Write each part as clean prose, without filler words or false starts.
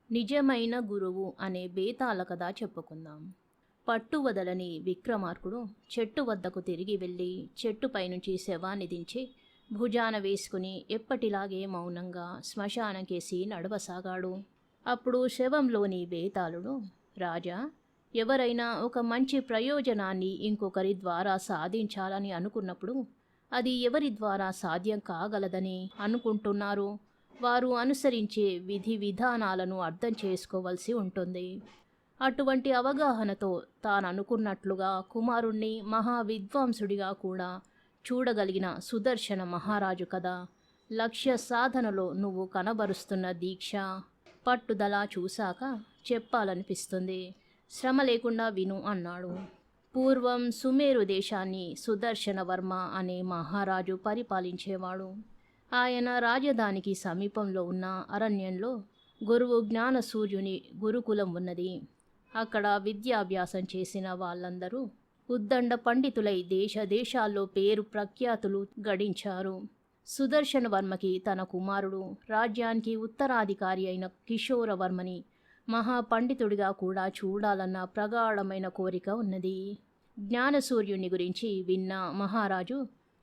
నిజమైన గురువు అనే బేతాళ కథ చెప్పుకుందాం. పట్టు వదలని విక్రమార్కుడు చెట్టు వద్దకు తిరిగి వెళ్ళి చెట్టుపై నుంచి శవాన్ని దించి భుజాన వేసుకుని ఎప్పటిలాగే మౌనంగా శ్మశానం కేసి నడవసాగాడు. అప్పుడు శవంలోని బేతాళుడు, రాజా, ఎవరైనా ఒక మంచి ప్రయోజనాన్ని ఇంకొకరి ద్వారా సాధించాలని అనుకున్నప్పుడు అది ఎవరి ద్వారా సాధ్యం కాగలదని అనుకుంటున్నారు వారు అనుసరించే విధి విధానాలను అర్థం చేసుకోవలసి ఉంటుంది. అటువంటి అవగాహనతో తాననుకున్నట్లుగా కుమారుణ్ణి మహావిద్వాంసుడిగా కూడా చూడగలిగిన సుదర్శన మహారాజు కదా. లక్ష్య సాధనలో నువ్వు కనబరుస్తున్న దీక్ష, పట్టుదల చూశాక చెప్పాలనిపిస్తుంది. శ్రమ లేకుండా విను అన్నాడు. పూర్వం సుమేరు దేశాన్ని సుదర్శన వర్మ అనే మహారాజు పరిపాలించేవాడు. ఆయన రాజధానికి సమీపంలో ఉన్న అరణ్యంలో గురువు జ్ఞానసూర్యుని గురుకులం ఉన్నది. అక్కడ విద్యాభ్యాసం చేసిన వాళ్ళందరూ ఉద్దండ పండితులై దేశ దేశాల్లో పేరు ప్రఖ్యాతులు గడించారు. సుదర్శన వర్మకి తన కుమారుడు రాజ్యానికి ఉత్తరాధికారి అయిన కిషోరవర్మని మహాపండితుడిగా కూడా చూడాలన్న ప్రగాఢమైన కోరిక ఉన్నది. జ్ఞానసూర్యుని గురించి విన్న మహారాజు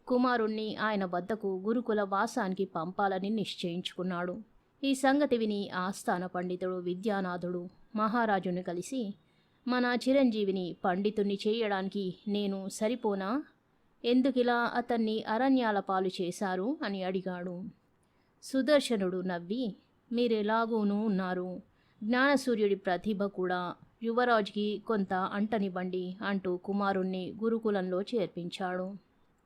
కుమారుణ్ణి ఆయన వద్దకు గురుకుల వాసానికి పంపాలని నిశ్చయించుకున్నాడు. ఈ సంగతి విని ఆస్థాన పండితుడు విద్యానాథుడు మహారాజుని కలిసి, మన చిరంజీవిని పండితుణ్ణి చేయడానికి నేను సరిపోనా? ఎందుకిలా అతన్ని అరణ్యాల పాలు చేశారు అని అడిగాడు. సుదర్శనుడు నవ్వి, మీరెలాగూనూ ఉన్నారు, జ్ఞానసూర్యుడి ప్రతిభ కూడా యువరాజుకి కొంత అంటనివ్వండి అంటూ కుమారుణ్ణి గురుకులంలో చేర్పించాడు.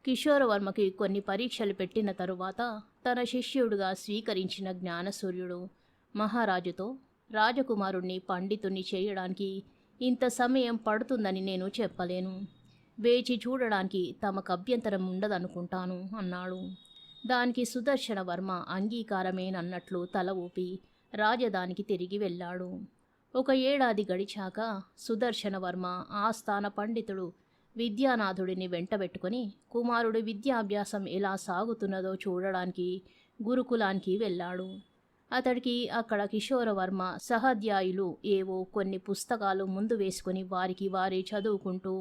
కిషోరవర్మకి కొన్ని పరీక్షలు పెట్టిన తరువాత తన శిష్యుడిగా స్వీకరించిన జ్ఞానసూర్యుడు మహారాజుతో, రాజకుమారుణ్ణి పండితుణ్ణి చేయడానికి ఇంత సమయం పడుతుందని నేను చెప్పలేను. వేచి చూడడానికి తమకు అభ్యంతరం ఉండదనుకుంటాను అన్నాడు. దానికి సుదర్శన వర్మ అంగీకారమేనన్నట్లు తల ఊపి రాజధానికి తిరిగి వెళ్ళాడు. 1 ఏడాది గడిచాక సుదర్శన వర్మ ఆస్థాన పండితుడు విద్యానాథుడిని వెంటబెట్టుకుని కుమారుడి విద్యాభ్యాసం ఎలా సాగుతున్నదో చూడడానికి గురుకులానికి వెళ్ళాడు. అతడికి అక్కడ కిషోరవర్మ సహాధ్యాయులు ఏవో కొన్ని పుస్తకాలు ముందు వేసుకుని వారికి వారే చదువుకుంటూ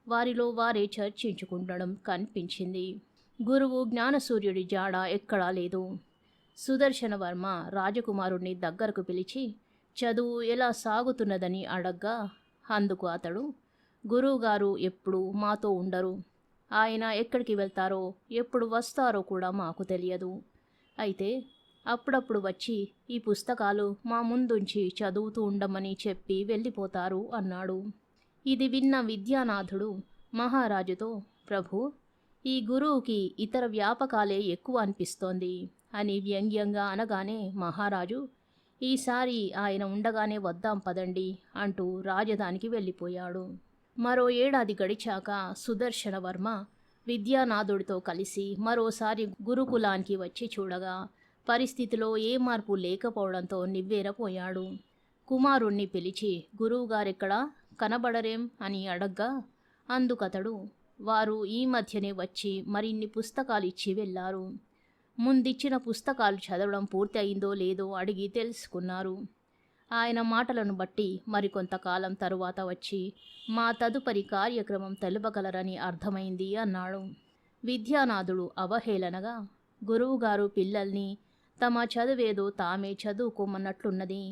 వారిలో వారే చర్చించుకుంటడం కనిపించింది. గురువు జ్ఞానసూర్యుడి జాడ ఎక్కడా లేదు. సుదర్శన వర్మ రాజకుమారుడిని దగ్గరకు పిలిచి చదువు ఎలా సాగుతున్నదని అడగ్గా, అందుకు అతడు, గురువుగారు ఎప్పుడు మాతో ఉండరు. ఆయన ఎక్కడికి వెళ్తారో ఎప్పుడు వస్తారో కూడా మాకు తెలియదు. అయితే అప్పుడప్పుడు వచ్చి ఈ పుస్తకాలు మా ముందుంచి చదువుతూ ఉండమని చెప్పి వెళ్ళిపోతారు అన్నాడు. ఇది విన్న విద్యానాథుడు మహారాజుతో, ప్రభు, ఈ గురువుకి ఇతర వ్యాపకాలే ఎక్కువ అనిపిస్తోంది అని వ్యంగ్యంగా అనగానే మహారాజు, ఈసారి ఆయన ఉండగానే వద్దాం పదండి అంటూ రాజధానికి వెళ్ళిపోయాడు. మరో ఏడాది గడిచాక సుదర్శన వర్మ విద్యానాథుడితో కలిసి మరోసారి గురుకులానికి వచ్చి చూడగా పరిస్థితిలో ఏ మార్పు లేకపోవడంతో నివ్వెరపోయాడు. కుమారుణ్ణి పిలిచి, గురువుగారెక్కడా కనబడరేం అని అడగ్గా, అందుకతడు, వారు ఈ మధ్యనే వచ్చి మరిన్ని పుస్తకాలు ఇచ్చి వెళ్ళారు. ముందిచ్చిన పుస్తకాలు చదవడం పూర్తి అయిందో లేదో అడిగి తెలుసుకున్నారు. ఆయన మాటలను బట్టి మరికొంతకాలం తరువాత వచ్చి మా తదుపరి కార్యక్రమం తెలుపగలరని అర్థమైంది అన్నాడు. విద్యానాథుడు అవహేళనగా, గురువుగారు పిల్లల్ని తమ చదువేదో తామే చదువుకోమన్నట్లున్నది,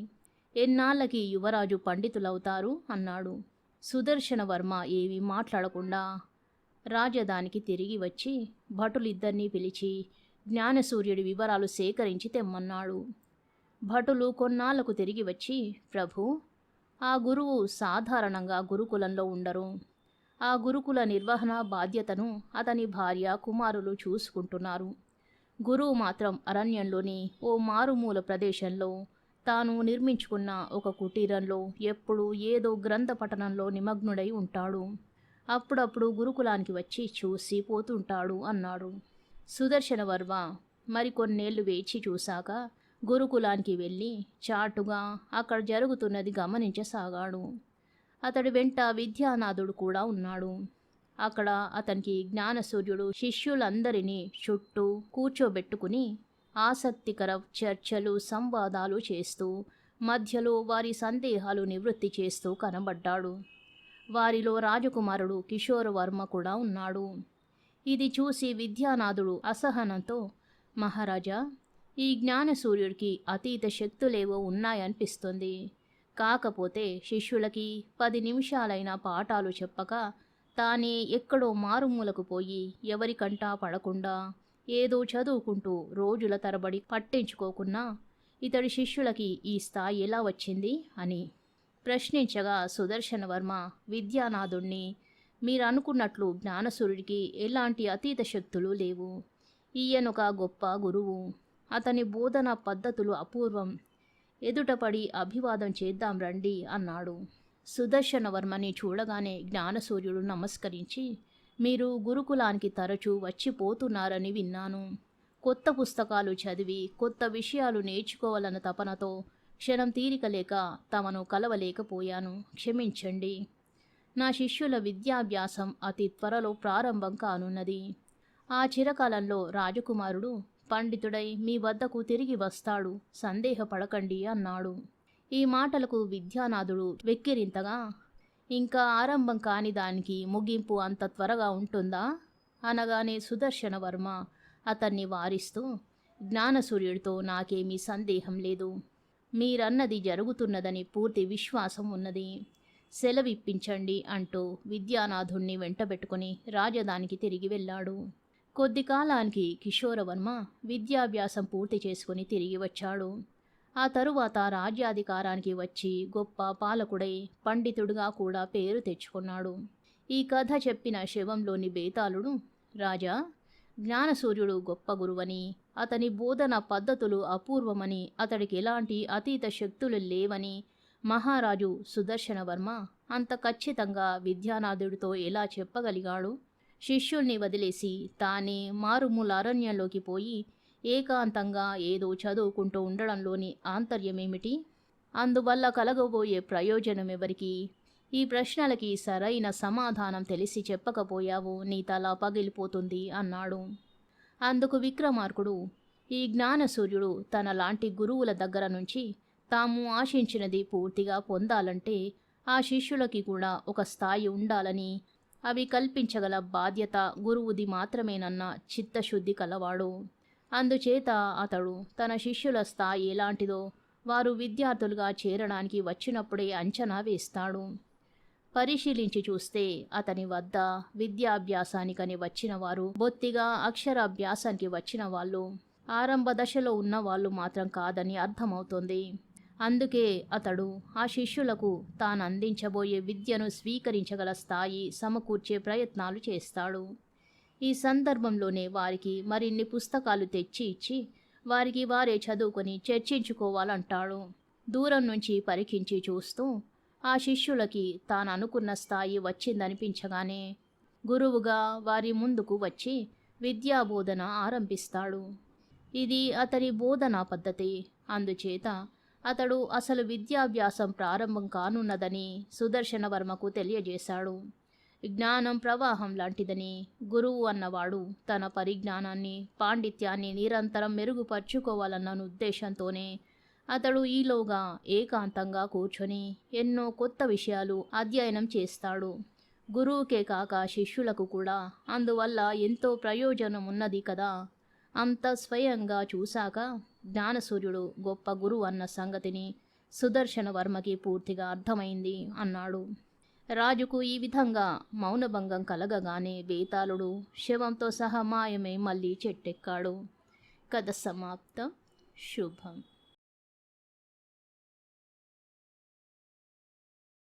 ఎన్నాళ్ళకి యువరాజు పండితులవుతారు అన్నాడు. సుదర్శన వర్మ ఏమీ మాట్లాడకుండా రాజధానికి తిరిగి వచ్చి భటులిద్దరినీ పిలిచి జ్ఞానసూర్యుడి వివరాలు సేకరించి తెమ్మన్నాడు. భటులు కొన్నాళ్లకు తిరిగి వచ్చి, ప్రభు, ఆ గురువు సాధారణంగా గురుకులంలో ఉండరు. ఆ గురుకుల నిర్వహణ బాధ్యతను అతని భార్య కుమారులు చూసుకుంటున్నారు. గురువు మాత్రం అరణ్యంలోని ఓ మారుమూల ప్రదేశంలో తాను నిర్మించుకున్న ఒక కుటీరంలో ఎప్పుడూ ఏదో గ్రంథ పఠనంలో నిమగ్నుడై ఉంటాడు. అప్పుడప్పుడు గురుకులానికి వచ్చి చూసి పోతుంటాడు అన్నాడు. సుదర్శన వర్మ మరికొన్నేళ్లు వేచి చూశాక గురుకులానికి వెళ్ళి చాటుగా అక్కడ జరుగుతున్నది గమనించసాగాడు. అతడి వెంట విద్యానాథుడు కూడా ఉన్నాడు. అక్కడ అతనికి జ్ఞానసూర్యుడు శిష్యులందరినీ చుట్టూ కూర్చోబెట్టుకుని ఆసక్తికర చర్చలు సంవాదాలు చేస్తూ మధ్యలో వారి సందేహాలు నివృత్తి చేస్తూ కనబడ్డాడు. వారిలో రాజకుమారుడు కిషోరవర్మ కూడా ఉన్నాడు. ఇది చూసి విద్యానాథుడు అసహనంతో, మహారాజా, ఈ జ్ఞానసూర్యుడికి అతీత శక్తులేవో ఉన్నాయనిపిస్తుంది. కాకపోతే శిష్యులకి 10 నిమిషాలైన పాఠాలు చెప్పక తానే ఎక్కడో మారుమూలకు పోయి ఎవరికంటా పడకుండా ఏదో చదువుకుంటూ రోజుల తరబడి పట్టించుకోకున్నా ఇతడి శిష్యులకి ఈ స్థాయి ఎలా వచ్చింది అని ప్రశ్నించగా సుదర్శనవర్మ విద్యానాథుణ్ణి, మీరు అనుకున్నట్లు జ్ఞానసూర్యుడికి ఎలాంటి అతీత శక్తులు లేవు. ఈయనొక గొప్ప గురువు. అతని బోధన పద్ధతులు అపూర్వం. ఎదుటపడి అభివాదం చేద్దాం రండి అన్నాడు. సుదర్శనవర్మని చూడగానే జ్ఞానసూర్యుడు నమస్కరించి, మీరు గురుకులానికి తరచూ వచ్చిపోతున్నారని విన్నాను. కొత్త పుస్తకాలు చదివి కొత్త విషయాలు నేర్చుకోవాలన్న తపనతో క్షణం తీరిక లేక తమను కలవలేకపోయాను. క్షమించండి. నా శిష్యుల విద్యాభ్యాసం అతి త్వరలో ప్రారంభం కానున్నది. ఆ చిరకాలంలో రాజకుమారుడు పండితుడై మీ వద్దకు తిరిగి వస్తాడు, సందేహపడకండి అన్నాడు. ఈ మాటలకు విద్యానాథుడు వెక్కిరింతగా, ఇంకా ఆరంభం కాని దానికి ముగింపు అంత త్వరగా ఉంటుందా అనగానే సుదర్శనవర్మ అతన్ని వారిస్తూ, జ్ఞానసూర్యుడితో నాకేమీ సందేహం లేదు. మీరన్నది జరుగుతున్నదని పూర్తి విశ్వాసం ఉన్నది. సెలవిప్పించండి అంటూ విద్యానాథుణ్ణి వెంటబెట్టుకుని రాజధానికి తిరిగి వెళ్ళాడు. కొద్ది కాలానికి కిషోరవర్మ విద్యాభ్యాసం పూర్తి చేసుకుని తిరిగి వచ్చాడు. ఆ తరువాత రాజ్యాధికారానికి వచ్చి గొప్ప పాలకుడై పండితుడుగా కూడా పేరు తెచ్చుకున్నాడు. ఈ కథ చెప్పిన శవంలోని బేతాళుడు, రాజా, జ్ఞానసూర్యుడు గొప్ప గురువని, అతని బోధన పద్ధతులు అపూర్వమని, అతడికి ఎలాంటి అతీత శక్తులు లేవని మహారాజు సుదర్శనవర్మ అంత ఖచ్చితంగా విద్యానాథుడితో ఎలా చెప్పగలిగాడు? శిష్యుల్ని వదిలేసి తానే మారుమూల అరణ్యంలోకి పోయి ఏకాంతంగా ఏదో చదువుకుంటూ ఉండడంలోని ఆంతర్యమేమిటి? అందువల్ల కలగబోయే ప్రయోజనం ఎవరికి? ఈ ప్రశ్నలకి సరైన సమాధానం తెలిసి చెప్పకపోయావో నీ తల పగిలిపోతుంది అన్నాడు. అందుకు విక్రమార్కుడు, ఈ జ్ఞానసూర్యుడు తన లాంటి గురువుల దగ్గర నుంచి తాము ఆశించినది పూర్తిగా పొందాలంటే ఆ శిష్యులకి కూడా ఒక స్థాయి ఉండాలని, అవి కల్పించగల బాధ్యత గురువుది మాత్రమేనన్న చిత్తశుద్ధి కలవాడు. అందుచేత అతడు తన శిష్యుల స్థాయి ఎలాంటిదో వారు విద్యార్థులుగా చేరడానికి వచ్చినప్పుడే అంచనా వేస్తాడు. పరిశీలించి చూస్తే అతని వద్ద విద్యాభ్యాసానికని వచ్చిన వారు బొత్తిగా అక్షరాభ్యాసానికి వచ్చిన వాళ్ళు, ఆరంభ దశలో ఉన్న వాళ్ళు మాత్రం కాదని అర్థమవుతోంది. అందుకే అతడు ఆ శిష్యులకు తాను అందించబోయే విద్యను స్వీకరించగల స్థాయి సమకూర్చే ప్రయత్నాలు చేస్తాడు. ఈ సందర్భంలోనే వారికి మరిన్ని పుస్తకాలు తెచ్చి ఇచ్చి వారికి వారే చదువుకొని చర్చించుకోవాలంటాడు. దూరం నుంచి పరికించి చూస్తూ ఆ శిష్యులకి తాను అనుకున్న స్థాయి వచ్చిందనిపించగానే గురువుగా వారి ముందుకు వచ్చి విద్యాబోధన ఆరంభిస్తాడు. ఇది అతని బోధనా పద్ధతి. అందుచేత అతడు అసలు విద్యాభ్యాసం ప్రారంభం కానున్నదని సుదర్శనవర్మకు తెలియజేశాడు. జ్ఞానం ప్రవాహం లాంటిదని, గురువు అన్నవాడు తన పరిజ్ఞానాన్ని, పాండిత్యాన్ని నిరంతరం మెరుగుపరుచుకోవాలన్న ఉద్దేశంతోనే అతడు ఈలోగా ఏకాంతంగా కూర్చొని ఎన్నో కొత్త విషయాలు అధ్యయనం చేస్తాడు. గురువుకే కాక శిష్యులకు కూడా అందువల్ల ఎంతో ప్రయోజనం ఉన్నది కదా. అంత స్వయంగా చూశాక జ్ఞానసూర్యుడు గొప్ప గురువు అన్న సంగతిని సుదర్శనవర్మకి పూర్తిగా అర్థమైంది అన్నాడు. రాజుకు ఈ విధంగా మౌనభంగం కలగగానే బేతాళుడు శవంతో సహా మాయమై మళ్ళీ చెట్టెక్కాడు. కథ సమాప్తం. శుభం.